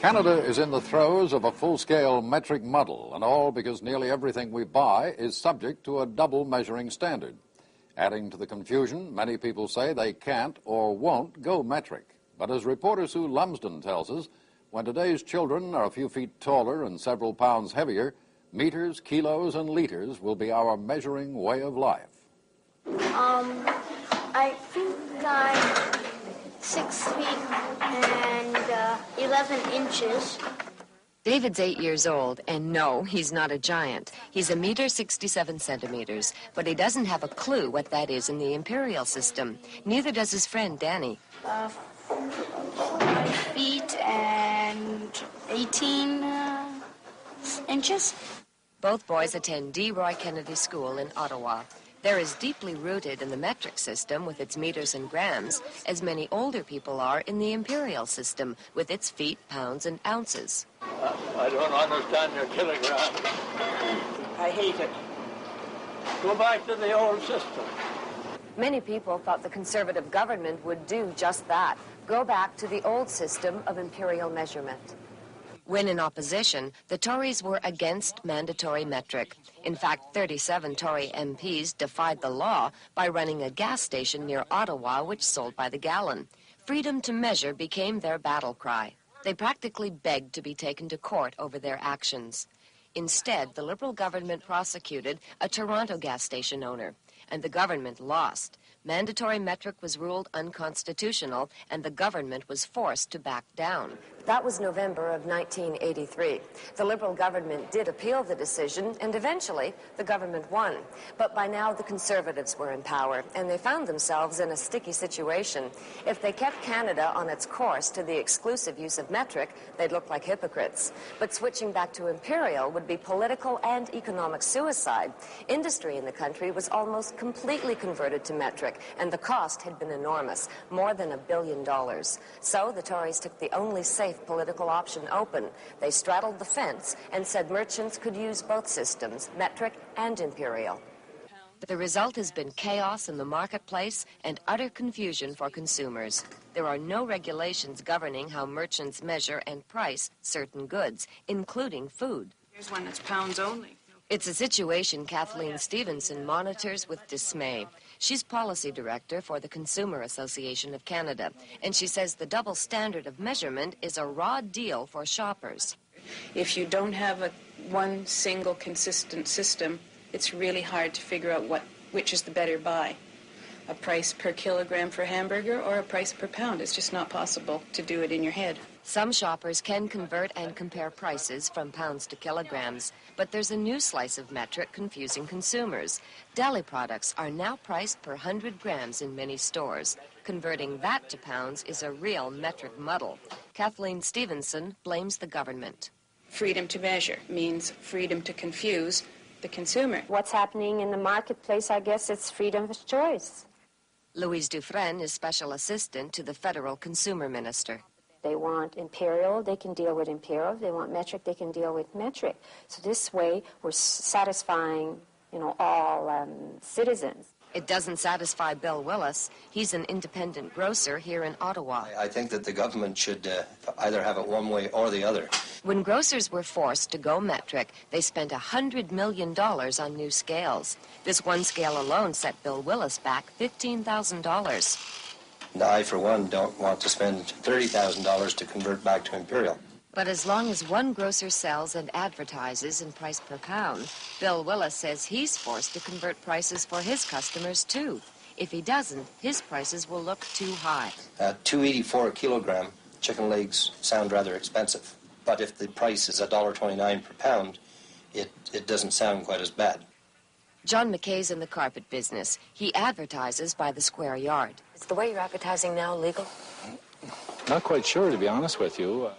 Canada is in the throes of a full-scale metric muddle, and all because nearly everything we buy is subject to a double measuring standard. Adding to the confusion, many people say they can't or won't go metric. But as reporter Sue Lumsden tells us, when today's children are a few feet taller and several pounds heavier, meters, kilos, and liters will be our measuring way of life. I think I'm 6 feet and 11 inches. David's 8 years old, and no, he's not a giant. He's 1.67 meters, but he doesn't have a clue what that is in the Imperial system. Neither does his friend Danny. 5 feet and 18 inches. Both boys attend D. Roy Kennedy School in Ottawa. They're as deeply rooted in the metric system with its meters and grams as many older people are in the Imperial system with its feet, pounds, and ounces. I don't understand your kilogram. I hate it. Go back to the old system. Many people thought the Conservative government would do just that, go back to the old system of imperial measurement. When in opposition, the Tories were against mandatory metric. In fact, 37 Tory MPs defied the law by running a gas station near Ottawa which sold by the gallon. Freedom to measure became their battle cry. They practically begged to be taken to court over their actions. Instead, the Liberal government prosecuted a Toronto gas station owner, and the government lost. Mandatory metric was ruled unconstitutional, and the government was forced to back down. That was November of 1983. The Liberal government did appeal the decision, and eventually the government won. But by now the Conservatives were in power, and they found themselves in a sticky situation. If they kept Canada on its course to the exclusive use of metric, they'd look like hypocrites. But switching back to imperial would be political and economic suicide. Industry in the country was almost completely converted to metric, and the cost had been enormous, more than $1 billion. So the Tories took the only safe political option open. They straddled the fence and said merchants could use both systems, metric and imperial. The result has been chaos in the marketplace and utter confusion for consumers. There are no regulations governing how merchants measure and price certain goods, including food. Here's one that's pounds only. It's a situation Kathleen Stevenson monitors with dismay. She's policy director for the Consumer Association of Canada, and she says the double standard of measurement is a raw deal for shoppers. If you don't have one single consistent system, it's really hard to figure out which is the better buy. A price per kilogram for hamburger or a price per pound. It's just not possible to do it in your head. Some shoppers can convert and compare prices from pounds to kilograms, but there's a new slice of metric confusing consumers. Deli products are now priced per 100 grams in many stores. Converting that to pounds is a real metric muddle. Kathleen Stevenson blames the government. Freedom to measure means freedom to confuse the consumer. What's happening in the marketplace, I guess it's freedom of choice. Louise Dufresne is special assistant to the federal consumer minister. They want imperial, they can deal with imperial. If they want metric, they can deal with metric. So this way, we're satisfying, all citizens. It doesn't satisfy Bill Willis. He's an independent grocer here in Ottawa. I think that the government should either have it one way or the other. When grocers were forced to go metric, they spent $100 million on new scales. This one scale alone set Bill Willis back $15,000. I, for one, don't want to spend $30,000 to convert back to imperial. But as long as one grocer sells and advertises in price per pound, Bill Willis says he's forced to convert prices for his customers, too. If he doesn't, his prices will look too high. $2.84 a kilogram, chicken legs sound rather expensive. But if the price is $1.29 per pound, it doesn't sound quite as bad. John McKay's in the carpet business. He advertises by the square yard. Is the way you're advertising now legal? Not quite sure, to be honest with you.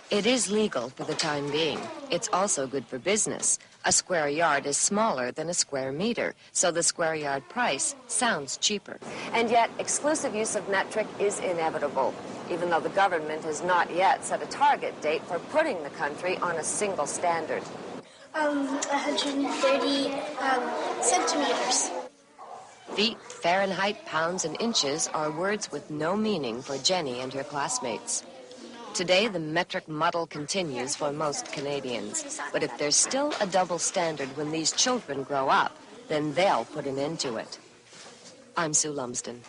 It is legal for the time being. It's also good for business. A square yard is smaller than a square meter, so the square yard price sounds cheaper. And yet, exclusive use of metric is inevitable, even though the government has not yet set a target date for putting the country on a single standard. 130 centimeters. Feet, Fahrenheit, pounds, and inches are words with no meaning for Jenny and her classmates. Today, the metric muddle continues for most Canadians. But if there's still a double standard when these children grow up, then they'll put an end to it. I'm Sue Lumsden.